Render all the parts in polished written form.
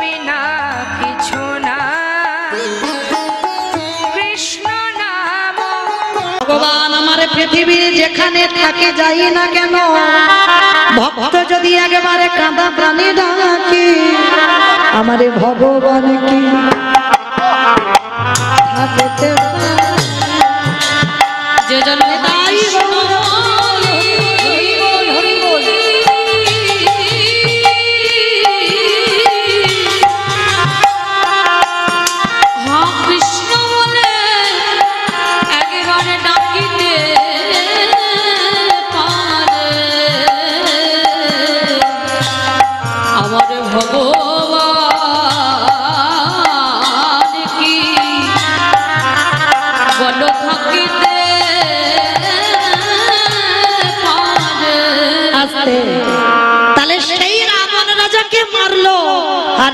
বিনা কিছু না, কৃষ্ণ নাম। ভগবান আমার পৃথিবীর যেখানে থাকে যাই না কেন, ভক্ত যদি একেবারে কাঁদা প্রাণী ডাকি, আমারে ভগবান কি থাকতে যে জন্মে তাই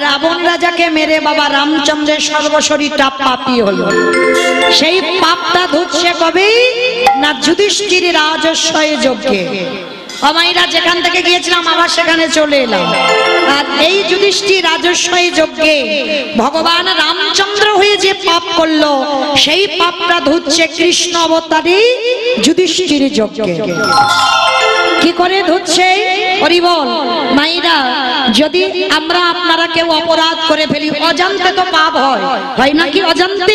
রাবণ রাজাকে মেরে বাবা রামচন্দ্রের সর্বশরীরটা পাপী হলো। সেই পাপটা ধুচ্ছে কবে না যুধিষ্ঠির রাজস্বয় যজ্ঞে। আমাইরা যেখান থেকে গিয়েছিলাম আবার সেখানে চলে এলাম। আর এই যুধিষ্ঠির রাজস্বয় যজ্ঞে ভগবান রামচন্দ্র হয়ে যে পাপ করলো, সেই পাপটা ধুচ্ছে কৃষ্ণ অবতারী যুধিষ্ঠির যজ্ঞে। কি করে ধুচ্ছে? হরি বল। মাইরা, যদি আমরা আপনারা কেউ অপরাধ করে ফেলি, অজান্তে তো পাপ হয়, হয় নাকি অজান্তে?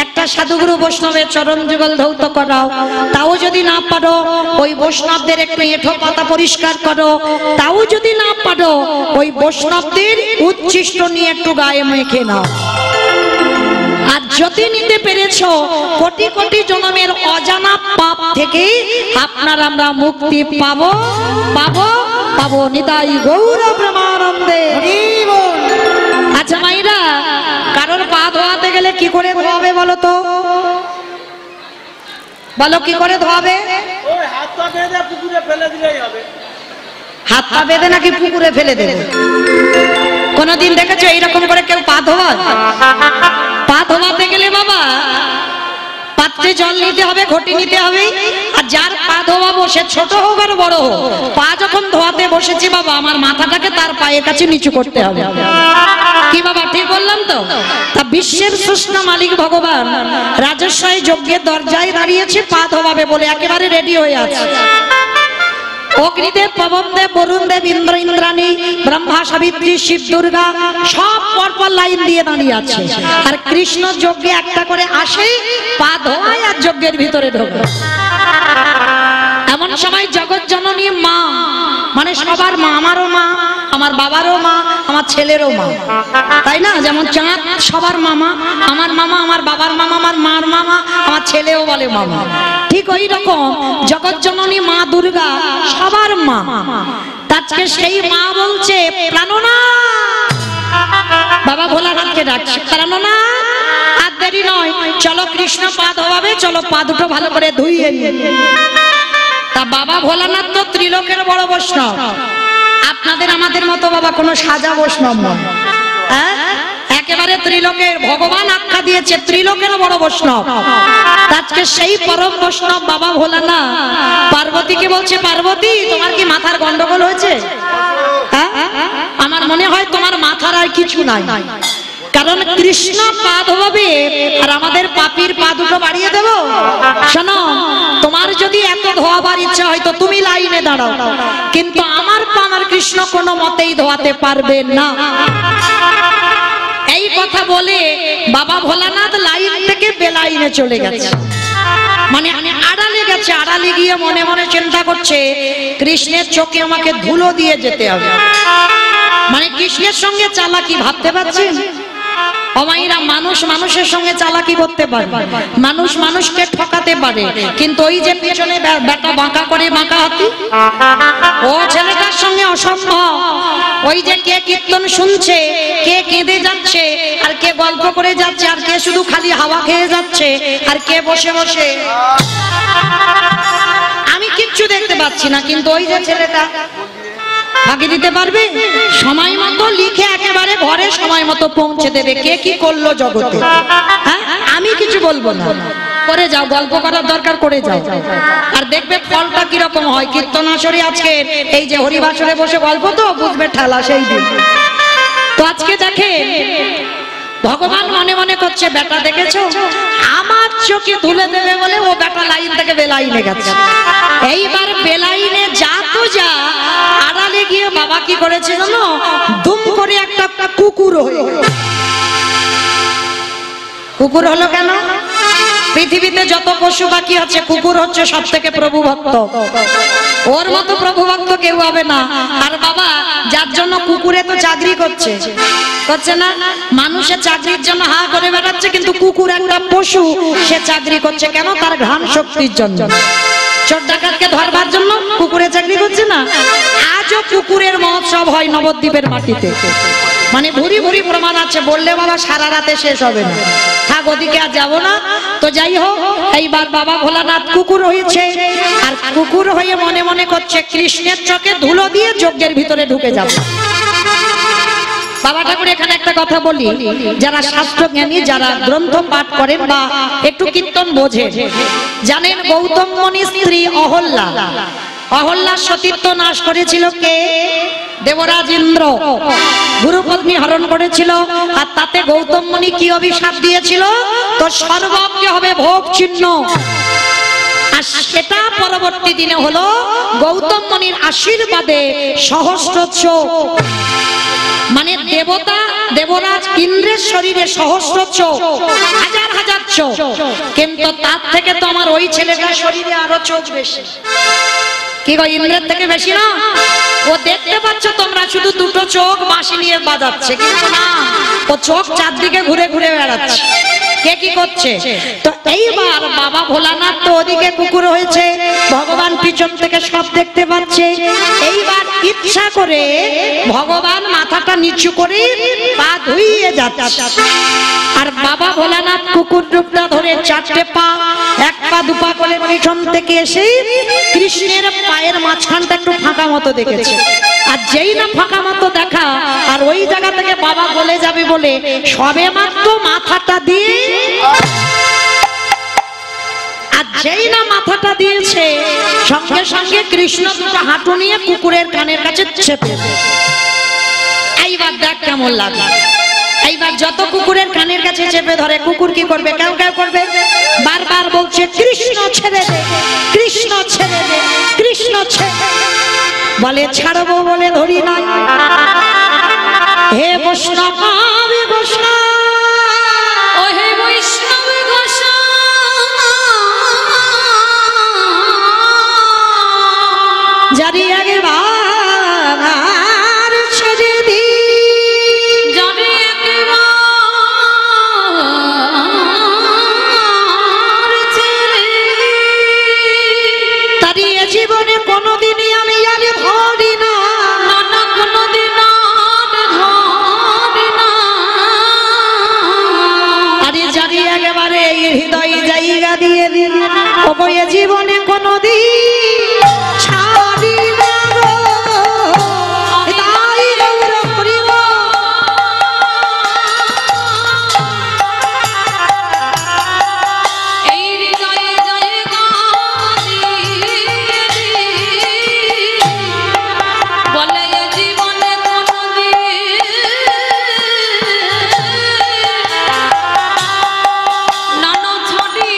একটা সাধুগুরু বৈষ্ণবের চরণ যুগল ধৌত করাও, তাও যদি না পারো ওই বৈষ্ণবদের একটু এঁঠো পাতা পরিষ্কার করো, তাও যদি না পারো ওই বৈষ্ণবদের উচ্ছিষ্ট নিয়ে একটু গায়ে মেখে নাও। আর যদি নিতে পেরেছো, কোটি কোটি জন্মের অজানা পাপ থেকে আপনার আমরা মুক্তি পাবো পাবো পাবো। নিতাই গৌর প্রেমানন্দে। আচ্ছা মাইরা, কারোর পা ধোয়াতে গেলে কি করে ধোয়াবে বলো তো? বলো কি করে ধোয়াবে? হাত পা বেঁধে পুকুরে ফেলে দিলেই হবে। হাত পা বেঁধে নাকি পুকুরে ফেলে দেবে? কোনদিন দেখেছো এইরকম করে কেউ পা ধোয়ায়? পা ধোয়াতে গেলে বাবা পাত্রে জল নিতে হবে, ঘটি নিতে হবে। আর যার পা ধোয়াবো সে ছোট হোক আর বড় হোক, পা যখন ধোয়াতে বসেছি বাবা, আমার মাথাটাকে তার পায়ের কাছে নিচু করতে হবে। কি বাবা ঠিক বললাম তো? তা বিশ্বের সৃষ্টি মালিক ভগবান রাজস্বয় যজ্ঞের দরজায় দাঁড়িয়েছে পা ধোয়াবে বলে, একেবারে রেডি হয়ে আছে। অগ্নিদেব, পবনদেব, বরুণদেব, ইন্দ্র, ইন্দ্রাণী, ব্রহ্মা, সাবিত্রী, শিব, দুর্গা সব পরপর লাইন দিয়ে দাঁড়িয়ে আছে। আর কৃষ্ণ যজ্ঞে একটা করে আসে, পা ধোয় আর যজ্ঞের ভিতরে ঢোকে। এমন সময় জগৎ জননী মা, মানে সবার মা, আমারও মা, আমার বাবারও মা, আমার ছেলেরও মা, তাই না? যেমন চাঁদ সবার মামা, আমার মামা, আমার বাবার মামা, আমার মার মামা, আমার ছেলেও বলে মামা। ঠিক ওই রকম জগৎ জননী মা দুর্গা সবার মা। আজকে সেই মা বলছে প্রাণনাথ, বাবা ভোলানাথকে ডাকছে, প্রাণনাথ আর দেরি নয়, চলো কৃষ্ণ পা ধোয়াবে, চলো পা দুটো ভালো করে ধুইয়ে নিয়ে। তা বাবা ভোলানাথ তো ত্রিলোকের বড় বৈষ্ণব, আপনাদের আমাদের মতো বাবা কোনো সাজা বৈষ্ণব নয়। একেবারে ত্রিলোকের ভগবান আখ্যা দিয়েছে, ত্রিলোকের বড় বৈষ্ণব। আজকে সেই পরম বৈষ্ণব বাবা ভোলানাথ পার্বতীকে বলছে, পার্বতী তোমার কি মাথার গন্ডগোল হয়েছে? আমার মনে হয় তোমার মাথার আর কিছু নাই, কারণ কৃষ্ণ পা ধোয়াবে আর আমাদের পাপীর পা দুটো বাড়িয়ে দেব। শোনো, তোমার যদি এত ধোয়াবার ইচ্ছা হয় তো তুমি লাইনে দাঁড়াও, কিন্তু আমার পা আমার কৃষ্ণ কোনো মতেই ধোয়াতে পারবে না। এই কথা বলে বাবা ভোলানাথ লাইন থেকে বেলাইনে চলে গেছে, মানে আড়ালে গেছে। আড়ালে গিয়ে মনে মনে চিন্তা করছে, কৃষ্ণের চোখে আমাকে ধুলো দিয়ে যেতে হবে। মানে কৃষ্ণের সঙ্গে চালাকি, ভাবতে পারছেন? অমাইরা, মানুষ মানুষের সঙ্গে চালাকি করতে পারে, মানুষ মানুষকে ঠকাতে পারে, কিন্তু ওই যে পেছনে বেটা বাঁকা করে বাঁকা হাতি, ও ছেলেটার সঙ্গে অসম্ভব। ওই যে কে কীর্তন শুনছে, কে কেঁদে যাচ্ছে, আর কে গল্প করে যাচ্ছে, আর কে শুধু খালি হাওয়া খেয়ে যাচ্ছে, আর কে বসে বসে, আমি কিচ্ছু দেখতে পাচ্ছি না, কিন্তু ওই যে ছেলেটা ফাঁকি দিতে পারবে, সময় মতো লিখে একেবারে ঘরে সময় মতো পৌঁছে দেবে কে কি করলো জগতে। হ্যাঁ, আমি কিছু বলবো না, করে যাও, গল্প করার দরকার করে যাও, আর দেখবে ফলটা কিরকম হয়। কীর্তন আসরে আজকে এই যে হরিবাসরে বসে গল্প তো বুঝবে ঠেলা সেই দিন। তো আজকে দেখেন ভগবান মনে মনে করছে বেটা দেখেছো আমার চোখে তুলে দেবে বলে ও বেটা লাইন থেকে বেলাইনে গেছে। এইবার বেলাইনে যা তো যা আড়ালে গিয়ে বাবা কি করেছে জানো, দুম করে একটা কুকুর হয়ে গেল। কুকুর হলো কেন? পৃথিবীতে যত পশু পাখি আছে কুকুর হচ্ছে সব থেকে প্রভু ভক্ত, ওর মতো প্রভু ভক্ত কেউ হবে না। আর বাবা যার জন্য কুকুরে তো চাকরি করছে না, মানুষের চাকরির জন্য হা করে বেড়াচ্ছে, কিন্তু কুকুর একটা পশু, সে চাকরি করছে কেন? তার ঘ্রাণ শক্তির জন্য। চোর ডাকাতকে ধরবার জন্য কুকুরে চাকরি করছে না। আজও কুকুরের মহোৎসব হয় নবদ্বীপের মাটিতে, মানে ভুরি ভুরি প্রমাণ আছে, বললে বাবা সারা রাতে শেষ হবে না। থাক ওদিকে আর যাবো না। তো যাই হোক, এইবার বাবা ভোলানাথ কুকুর হয়েছে, আর কুকুর হয়ে মনে মনে করছে কৃষ্ণের চোখে ধুলো দিয়ে যজ্ঞের ভিতরে ঢুকে যাবে। বাবা ঠাকুর এখানে একটা কথা বলি, যারা শাস্ত্র জ্ঞানী, যারা গ্রন্থ পাঠ করেন বা একটু কীর্তন বোঝেন, জানেন গৌতম মুনির স্ত্রী অহল্যা, অহল্যার সতীত্ব নাশ করেছিল কে? দেবরাজ ইন্দ্র গুরুপত্নী হরণ করেছিল। আর তাতে গৌতম মুনি কি অভিশাপ দিয়েছিল? তো সর্বজ্ঞ হবে ভোগ চিহ্ন। আর সেটা পরবর্তী দিনে হলো গৌতম মুনির আশীর্বাদে সহস্র চোখ, মানে দেবতা দেবরাজ ইন্দ্রের শরীরে সহস্র চোখ, হাজার হাজার চোখ, কিন্তু তার থেকে তো আমার ওই ছেলেটার শরীরে আরো চোখ বেশি। কি গো, ইন্দ্রের থেকে বেশি না? ও দেখতে পাচ্ছ তোমরা শুধু দুটো চোখ বাঁশি নিয়ে বাজাচ্ছে, কিন্তু না, ও চোখ চারদিকে ঘুরে ঘুরে বেড়াচ্ছে। কে কি করছে? তো এইবার বাবা ভোলানাথ তো ওদিকে কুকুর হয়েছে, ভগবান পিছন থেকে সব দেখতে পাচ্ছে। এইবার ইচ্ছা করে ভগবান মাথাটা নিচু করে পা ধুইয়ে যাচ্ছে, আর বাবা ভোলানাথ কুকুর রূপটা ধরে চারটে পা, এক পা দুপা করে পিছন থেকে এসে কৃষ্ণের পায়ের মাঝখানটা একটু ফাঁকা মতো দেখেছে। আর যেই না ফাঁকা মতো দেখা, আর ওই জায়গা থেকে বাবা বলে যাবে বলে সবে মাত্র মাথাটা দিয়ে, আর যেই না মাথাটা দিয়েছে সঙ্গে সঙ্গে কৃষ্ণ দুটো হাঁটু নিয়ে কুকুরের কানের কাছে চেপে। এইবার দেখ কেমন লাগে। এইবার যত কুকুরের কানের কাছে চেপে ধরে, কুকুর কি করবে? কেউ কেউ করবে, বারবার বলছে কৃষ্ণ ছেড়ে দে, কৃষ্ণ ছেড়ে দে, কৃষ্ণ ছেড়ে। বলে ছাড়বো বলে ধরি নাই। হে বৈষ্ণব বৈষ্ণব, ও হে বৈষ্ণব ঘোষা, জারি একবার ছেড়ে দি, জানি একবার ছেড়ে তারি এ জীবনে কোনোদিনই আমি আর ধরি না, না কোনোদিন আর ধরি না। আরে জারি একেবারে হৃদয় জায়গা দিয়ে দি, ওগো এ জীবনে কোনোদিন ছাড়ি না গো। তাই গৌর হরি গো। এই হৃদয়ে জায়গা দিয়ে বলে এ জীবনে কোনোদিন নানো ছাড়ি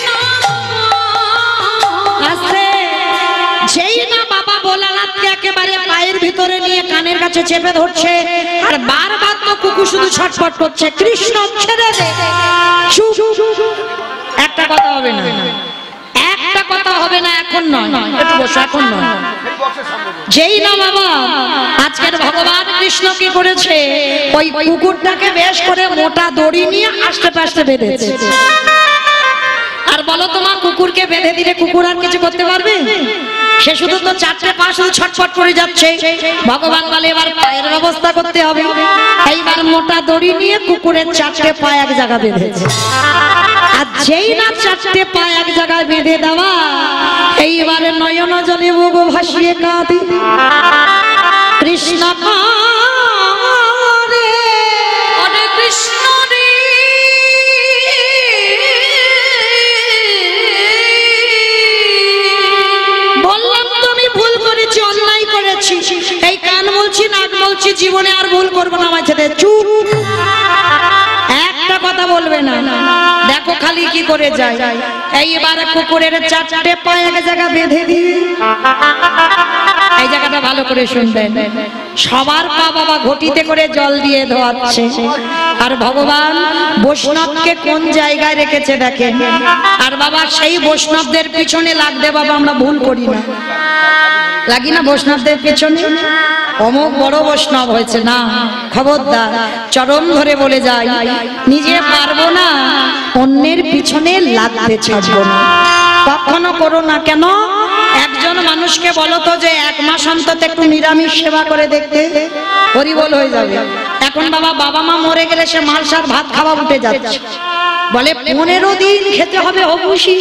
না। আস্তে যেই না বাবা ভোলানাথকে একেবারে পায়ের ভিতরে নিয়ে কানের কাছে চেপে ধরছে, আর বারবার তো কুকুর শুধু ছটফট করছে কৃষ্ণ ছেড়ে দে। চুপ, একটা কথা হবে না, একটা কথা হবে না, এখন নয়, একটু বসো, এখন নয়। যেই না বাবা আজকের ভগবান কৃষ্ণ কি করেছে, ওই কুকুরটাকে বেশ করে মোটা দড়ি নিয়ে আস্তে আস্তে বেঁধেছে। আর বলো তোমার কুকুরকে বেঁধে দিলে কুকুর আর কিছু করতে পারবে? সে শুধু তো চারটে পা শুধু ছটফট করে যাচ্ছে। ভগবান বলে এবার পায়ের ব্যবস্থা করতে হবে। এইবার মোটা দড়ি নিয়ে কুকুরের চারটে পা এক জায়গা বেঁধেছে। আর যেই না চারটে পা এক জায়গায় বেঁধে দেওয়া, এইবারে নয়ন জলে বুক ভাসিয়ে কাঁদি কৃষ্ণ রে, অরে কৃষ্ণ রে, বললাম তো আমি ভুল করেছি, অন্যায় করেছি। এই কান বলছি, নাক বলছি, করছি জীবনে আর ভুল করবো না আমার সাথে। চুপ, একটা কথা বলবে না। দেখো খালি কি করে যায়। এইবার কুকুরের চারটে পা এক জায়গা বেঁধে দিবে। এই জায়গাটা ভালো করে শুনবেন। সবার পা বাবা ঘটিতে করে জল দিয়ে ধোয়াচ্ছে, আর ভগবান বৈষ্ণবকে কোন জায়গায় রেখেছে দেখেন। আর বাবা সেই বৈষ্ণবদের পিছনে লাগতে বাবা আমরা ভুল করি না, লাগি না বৈষ্ণবদের পিছনে। অমুক বড় বৈষ্ণব হয়েছে না, খবরদার, চরম ধরে বলে যায় নিজে পারবো না অন্যের পিছনে লাগতে ছাড়বো না, কখনো করো না। কেন? একজন মানুষকে বলো তো যে 1 মাস অন্তত একটু নিরামিষ সেবা করে দেখতে, হরিবল হয়ে যাবে। এখন বাবা মা মরে গেলে সে মালসার ভাত খাওয়া উঠে যাচ্ছে, বলে 15 দিন খেতে হবে হবুশি।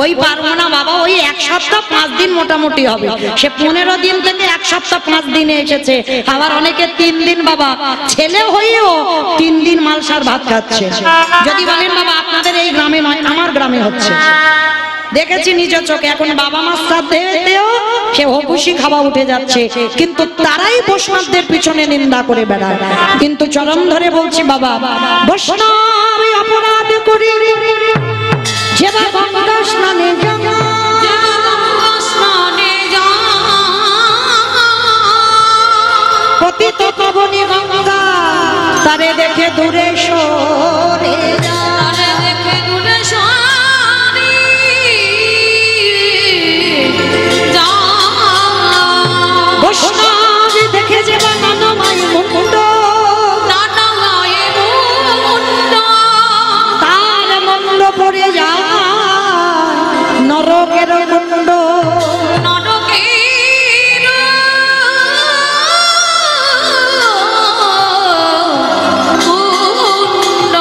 ওই পারবো না বাবা, ওই 1 সপ্তাহ 5 দিন মোটামুটি হবে। সে 15 দিন থেকে 1 সপ্তাহ 5 দিনে এসেছে। আবার অনেকে 3 দিন বাবা ছেলে হয়েও 3 দিন মালসার ভাত খাচ্ছে। যদি বলেন বাবা আপনাদের এই গ্রামে নয়, আমার গ্রামে হচ্ছে, দেখেছি নিজ চোখে। এখন বাবা মার সাথেও সে হবুশি খাওয়া উঠে যাচ্ছে, কিন্তু তারাই বৈষ্ণবদের পিছনে নিন্দা করে বেড়ায়। কিন্তু চরম ধরে বলছি বাবা, বৈষ্ণব অপরাধ করি যে গঙ্গা স্নানে যাওয়া, পতিত পাবনী গঙ্গা তারে দেখে দূরে সরে যায়, দেখে দূরে সরে যায়। বৈষ্ণব দেখে যে নানমাই মুকুট, নানমাই মুকুট, তার মন্দ পড়ে যায় নরকের কুণ্ড, নরকের কুণ্ড।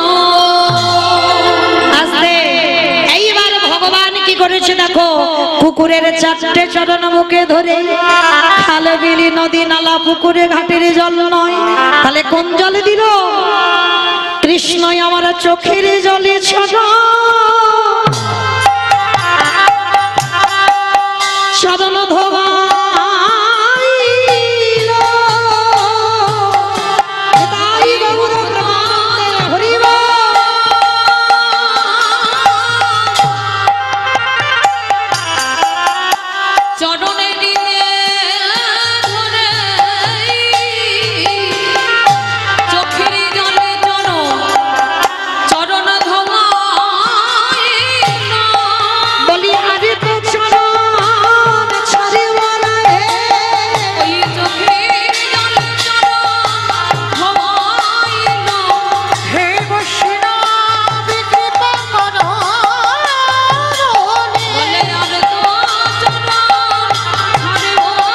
আস্তে। এইবার ভগবান কি করেছে দেখো, কুকুরের 4টে চরণ মুখে ধরে, খালে বিলি নদী নালা পুকুরে ঘাটের জল নয়, তাহলে কোন জলে দিল? কৃষ্ণই আমার চোখের জলে চরণ ধোয়াইল। তাই গৌর প্রেমানন্দে হরি বল। চরণে দিতে ধরে চোখের জলে চরণ ধোয়াইল। বলি আরে তো চরণ ছাড়িব না হে, ওই চোখের জলে চরণ ধোয়াইল। হে বৈষ্ণব কৃপা করো বলে আর তো চরণ ছাড়ব না।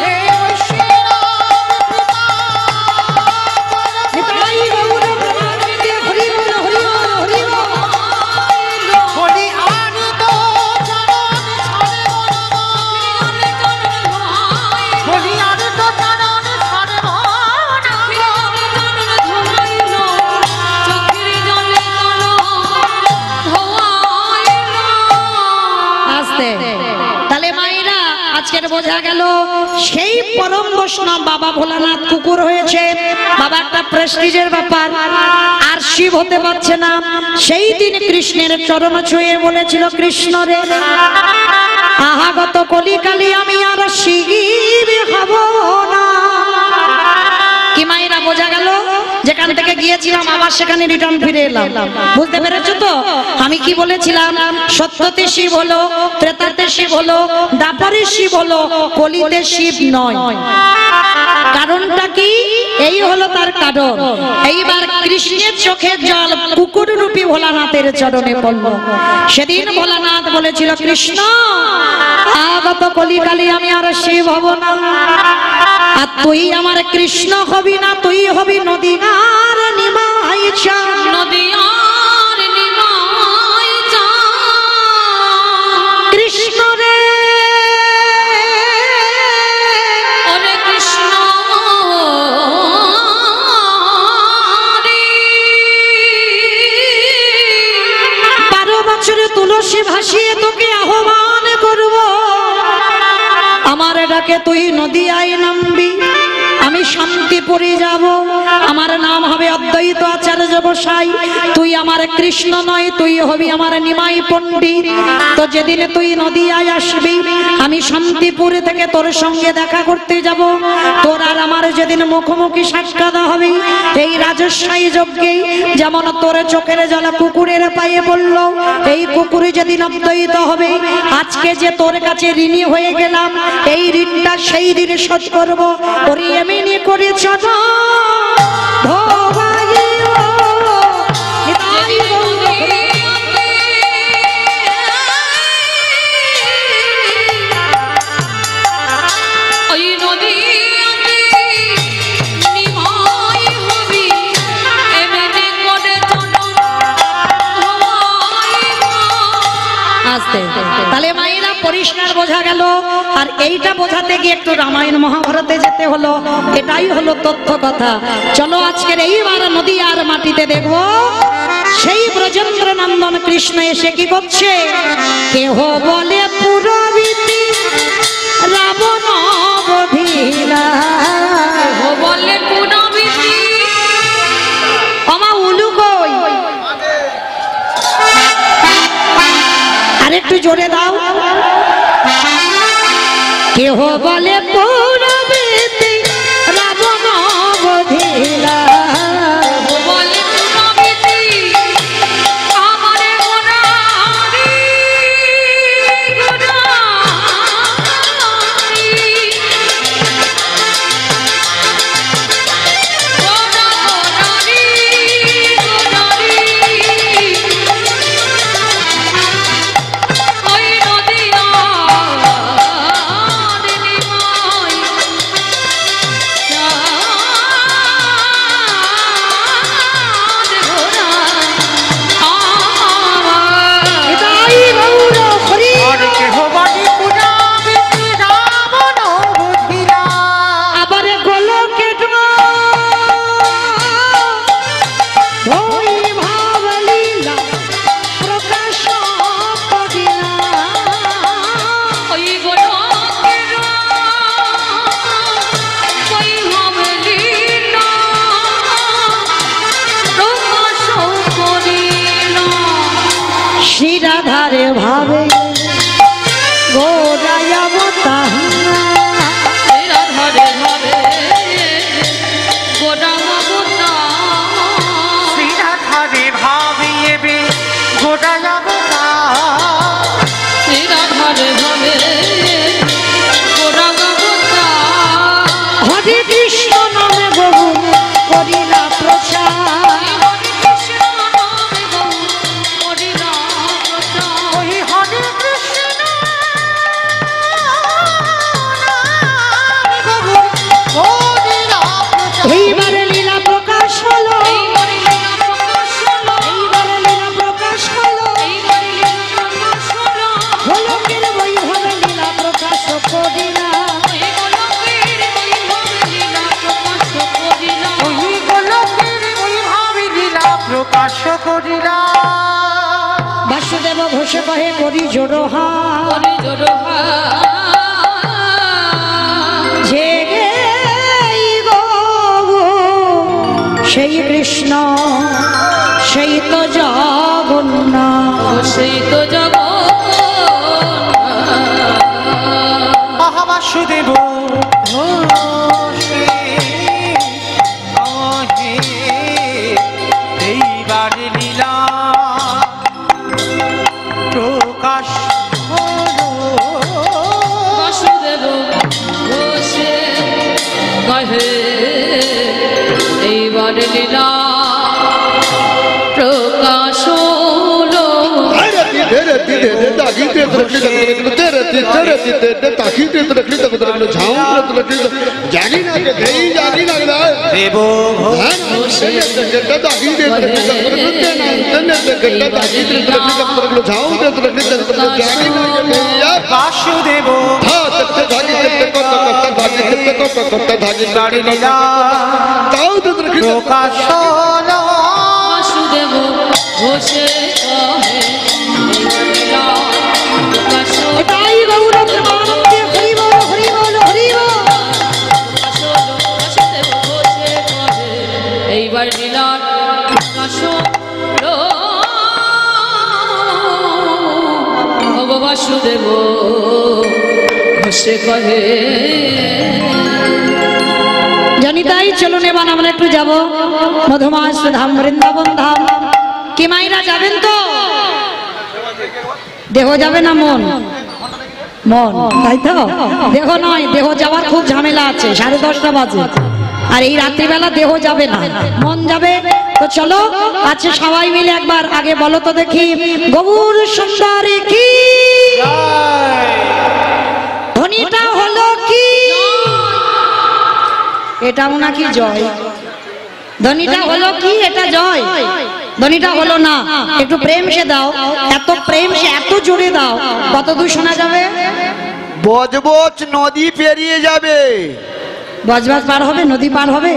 হে বৈষ্ণব নিতাই গৌর প্রেমানন্দে হরি বল হরি বল হরি বল। বলি আর তো চরণ ছাড়িব না, বলি আর তো চরণ ছাড়িব না। আস্তে। তাহলে মায়েরা আজকের বোঝা গেল সেই পরম বৈষ্ণব বাবা ভোলানাথ কুকুর হয়েছে। বাবা একটা প্রেস্টিজের ব্যাপার, আর শিব হতে পারছে না। সেই দিন কৃষ্ণের চরণ ছুঁয়ে বলেছিল, কৃষ্ণ রে আহাগত কলিকালি আমি আর শিব হব না। কি মায়েরা বোঝা গেল? যেখান থেকে গিয়েছিলাম আবার সেখানে রিটার্ন ফিরে এলাম। বুঝতে পেরেছো তো আমি কি বলেছিলাম? সত্যতে শিব হলো, ত্রেতাতে শিব হলো, দ্বাপরে শিব হলো, কলিতে শিব নয়। কারণটা কি? এই হলো তার কারণ। এইবার কৃষ্ণের চোখের জল কুকুর রূপী ভোলানাথের চরণে পড়ল। সেদিন ভোলানাথ বলেছিল, কৃষ্ণ আগত কলিকালি আমি আর শিব হব না, আর তুই আমার কৃষ্ণ হবি না, তুই হবি নদীনার নিমাই চাঁদ। নদিয়ার নিমাই চাঁদ। কৃষ্ণ রে ওরে কৃষ্ণ রে। 12 বছরে তুলসী ভাসিয়ে তোকে আহ্বান করব, আমার ডাকে তুই নদীয়ায় নামবি। শান্তিপুরে যাব, আমার নাম হবে অদ্বৈত আচার্য গোসাই। তুই আমার কৃষ্ণ নয়, তুই হবি আমার নিমাই পণ্ডিত। তো যেদিন তুই নদিয়ায় আসবি, আমি শান্তিপুর থেকে তোর সঙ্গে দেখা করতে যাব। তোর আর আমার যেদিন মুখোমুখি সাক্ষাৎ হবে, এই রাজস্বাই যজ্ঞে যেমন তোর চোখের জল কুকুরের পায়ে পড়ল, এই কুকুরে যেদিন অদ্বৈত হবে, আজকে যে তোর কাছে ঋণী হয়ে গেলাম, এই ঋণটা সেই দিনে শোধ করব। ওরে এমনি করে চল তাহলে মায়েরা পরিষ্কার বোঝা গেল। আর এইটা বোঝাতে গিয়ে একটু রামায়ণ মহাভারতে যেতে হলো, এটাই হলো তথ্য কথা। চলো আজকের এইবার নদিয়ার মাটিতে দেখবো সেই ব্রজেন্দ্র নন্দন কৃষ্ণ এসে কি করছে। কেহ বলে পুরবীতি রাবণ বধিলা, কেহ বলে পুরবীতি, আমা উলু কই, আরেকটু জোরে দাও। কেহ বলে পুরবীতি রাবণ বধিলা, বলে পুরবীতি আমারে গোনারি গোনারি গোনারি গোনারি ওই নদিয়া শ্রীরাধারে ভাবে গোরায়াব তাহা, রাধারে ভাবে গোদামবতা, শ্রীরাধারে ভাবিয়েবে গোটায়াবতা, রাধারে ভাবে গোদামবতা, হরে কৃষ্ণ নামে বহু করিলা প্রচার, হরে কৃষ্ণ নামে বহু করিলা প্রচার, ওই হরে কৃষ্ণ এইবারে লীলা প্রকাশ হলো, এইবারে লীলা প্রকাশ হলো, এইবারে লীলা প্রকাশ হলো, এইবারে লীলা প্রকাশ হলো, গোলকের বৈভবে লীলা প্রকাশ করিলা, ওই গোলকের বৈভবে লীলা প্রকাশ করিলা, ওই গোলকের বৈভবে লীলা প্রকাশ করিলা। বাসুদেব ঘোষে কহে করি জোড়হা, হরে জোড়হা জেগে গো সেই কৃষ্ণ সেই তো জগন্নাথ, সেই তো মহাবাসুদেব ঘোষে কহে এইবার লীলা প্রকাশ হলো। বাসুদেব ঘোষে কহে এইবার লীলা প্রকাশ হলো। জানি না দেব বাসুদেব লীলা প্রকাশ হলো। বাসুদেব ঘোষে কহে এইবার লীলা প্রকাশ হলো। তাই গৌরব আনন্দে হরি বল হরি বল হরি বল। বাসুদেব ঘোষে বাসুদেব ঘোষে কহে। জানি তাই, চলুন এবার আমরা একটু যাব মধুমাস ধাম, বৃন্দাবন ধাম। কি মাইরা যাবেন তো? দেহ যাবে না মন? মন, তাই তো? দেহ নয়, দেহ যাওয়ার খুব ঝামেলা আছে, 10:30 বাজে। আর এই রাত্রিবেলা দেহ যাবে না, মন যাবে। তো চলো আচ্ছা সবাই মিলে একবার আগে বলো তো দেখি, গৌর সুন্দরী কি ধ্বনিটা হলো কি? এটাও নাকি জয়? ধ্বনিটা হলো কি? এটা জয়? ধ্বনিটা হলো না। একটু প্রেম সে দাও, এত প্রেম সে এত জোরে দাও, কত দূর শোনা যাবে? বজবজ নদী পেরিয়ে যাবে। বজবজ পার হবে, নদী পার হবে।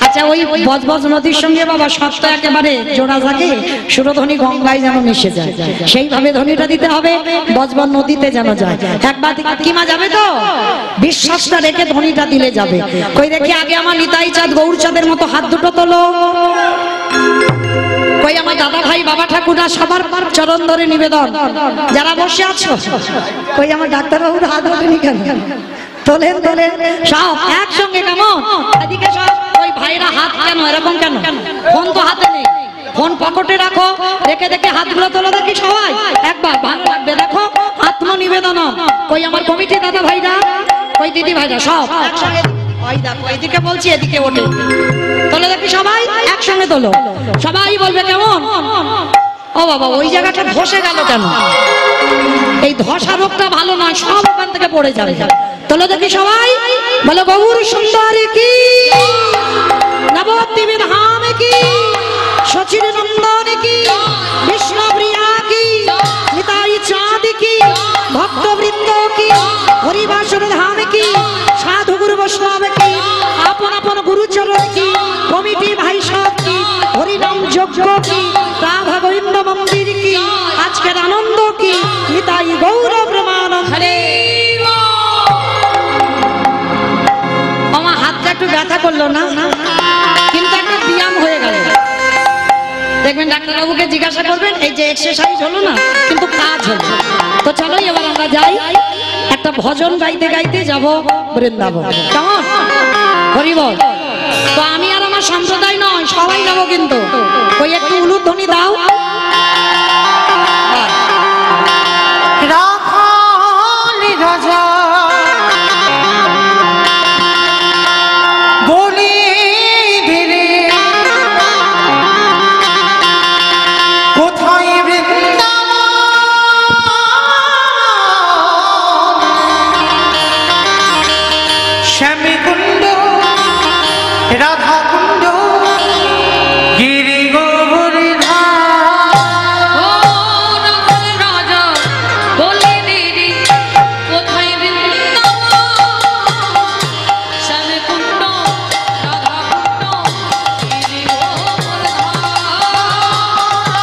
আচ্ছা ওই বজবজ নদীর সঙ্গে বাবা সবটা একেবারে জোড়া থাকে, সুরধ্বনি গঙ্গায় যেন মিশে যায়, সেইভাবে ধ্বনিটা দিতে হবে, বজবজ নদীতে যেন যায়। একবার কিমা যাবে তো? বিশ্বাসটা রেখে ধ্বনিটা দিলে যাবে। কই দেখি আগে আমার নিতাই চাঁদ গৌর চাঁদের মতো হাত দুটো তোলো। কই আমার দাদা ভাই বাবা ঠাকুররা সবার চরণ ধরে নিবেদন, যারা বসে আছো। কই আমার ডাক্তারবাবুর হাত ওঠেনি কেন? তোলেন তোলেন সব একসঙ্গে। কেমন এদিকে সব? ওই ভাইরা হাত কেন এরকম কেন? ফোন তো হাতে নেই, ফোন পকেটে রাখো, রেখে দেখে হাতগুলো তোলো দেখি সবাই একবার, ভালো লাগবে। দেখো আত্মনিবেদন। কই আমার কমিটি দাদা ভাইরা, কই দিদি ভাইরা সব একসঙ্গে। ওই দেখো এদিকে বলছি, এদিকে ওঠে, তোলো দেখি সবাই একসঙ্গে তোলো। সবাই বলবে কেমন? ও বাবা ওই জায়গাটা ধসে গেল কেন? এই ধসা রোগটা ভালো নয়, সব ওখান থেকে পড়ে যাবে। তোলো দেখি সবাই, বলো গৌর সুন্দরী কি, নবদ্বীপের ধাম কি, সচির নন্দন কি, বিষ্ণুপ্রিয়া কি, নিতাই চাঁদ কি, ভক্তবৃন্দ কি, হরিবাসর ধাম কি, সাধু গুরু বৈষ্ণব কি, আপন আপন গুরুচরণ কি, কমিটি ভাই সব কি, হরিনাম যজ্ঞ কি, রাধা গোবিন্দ মন্দির কি, আজকের আনন্দ কি, নিতাই গৌর ব্রহ্মানন্দে। আমার হাতটা একটু ব্যথা করলো না, কিন্তু একটা ব্যায়াম হয়ে গেল। দেখবেন ডাক্তারবাবুকে জিজ্ঞাসা করবেন, এই যে এক্সারসাইজ হলো না কিন্তু কাজ হলো। তো চলো এবার আমরা যাই, একটা ভজন গাইতে গাইতে যাব বৃন্দাবন। কেমন? হরি বল। তো আমি আর আমার সম্প্রদায় নয়, সবাই যাবো কিন্তু। ওই একটু উলুধ্বনি দাও। রাখালি রাজা বলি দিলে কোথায় বৃন্দাবন, শ্যামীকুণ্ড রাধাকুণ্ড গিরি ও রাখাল রাজা বলে দিদি কোথায় বৃন্দাবন, শ্যামকুণ্ড রাধাকুণ্ড গিরি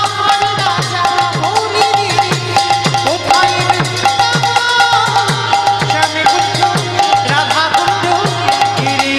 রাখাল রাজা বলে দিদি কোথায় বৃন্দাবন, শ্যামকুণ্ড রাধাকুণ্ড গিরি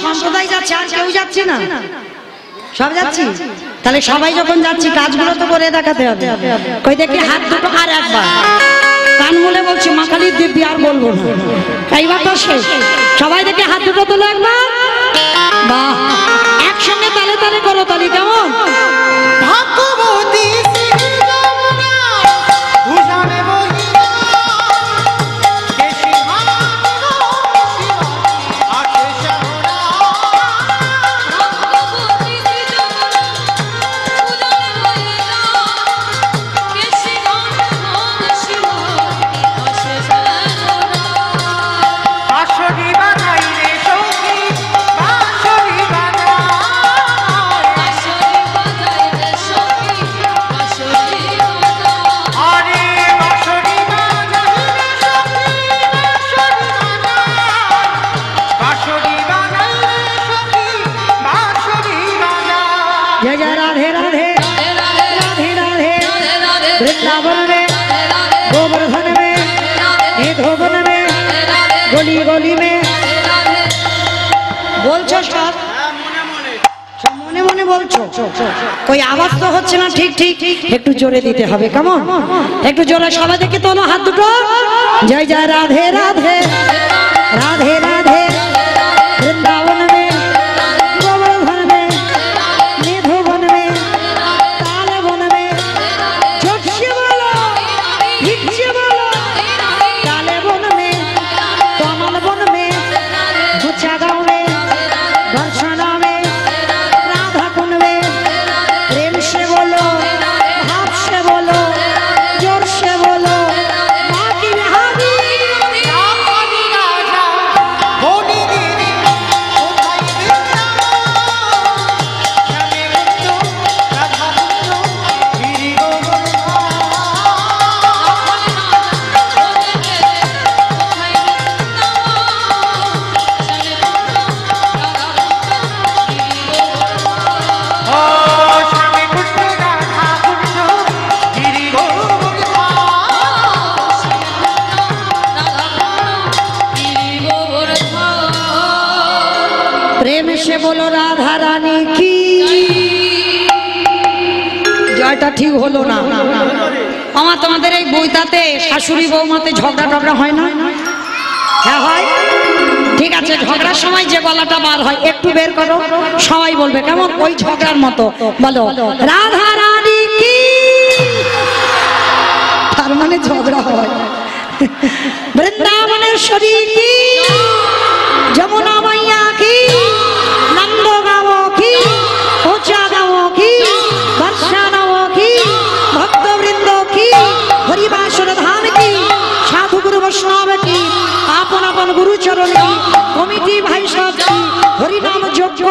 সম্প্রদায় যাচ্ছে, আর কেউ যাচ্ছে না? সব যাচ্ছি। তাহলে সবাই যখন যাচ্ছি কাজগুলো তো করে দেখাতে হবে। কই দেখি হাত দুটো আর একবার কান মুলে বলছি, মা কালীর দিব্যি আর বলবো না, এইবার তো শেষ। সবাই দেখে হাত দুটো তোলো একবার। বাহ, একসঙ্গে তালে তালে করো তালি। কেমন? ভাগ্যবতী গলি গলি মে বলছো সব সব মনে মনে বলছো কই আওয়াজ তো হচ্ছে না ঠিক ঠিক একটু জোরে দিতে হবে কেমন একটু জোরে সবাই দেখে তোলো হাত দুটো জয় জয় রাধে রাধে রাধে রাধে বৃন্দাবন মে গোবর্ধন মে নিধুবন মে তালবন মে জোরসে বলো ইচ্ছে বলো তালবন মে কমলবন মে গুচ্ছা গাঁও মে দর্শনা মে राधा कुंड में प्रेम से बोलो भाव से बोलो जोर से बोलो माँ की बिहारी রাধারানী রাজা বনি গিরি কোথায় শ্যামে কুণ্ড রাধা কুণ্ড গিরি प्रेम से बोलो राधा रानी की জয়টা ঠিক হলো না আমার তোমাদের এই বইটাতে শাশুড়ি বৌমাতে ঝগড়া টগড়া হয় না হ্যাঁ হয় ঠিক আছে ঝগড়ার সময় যে গলাটা বার হয় একটু বের করো সবাই বলবে কেমন ওই ঝগড়ার মতো বলো রাধা রানী কি তার মানে ঝগড়া হয় বৃন্দাবনেশ্বরী কি যমুনা मैया की नंद गाँव की ऊंचा गाँव की वर्षा गाँव की भक्त वृंदों की हरिवासर धाम की साधु गुरु वैष्णव की आपन आपन गुरु चरण की कमिटी भाई सब की हरि नाम यज्ञ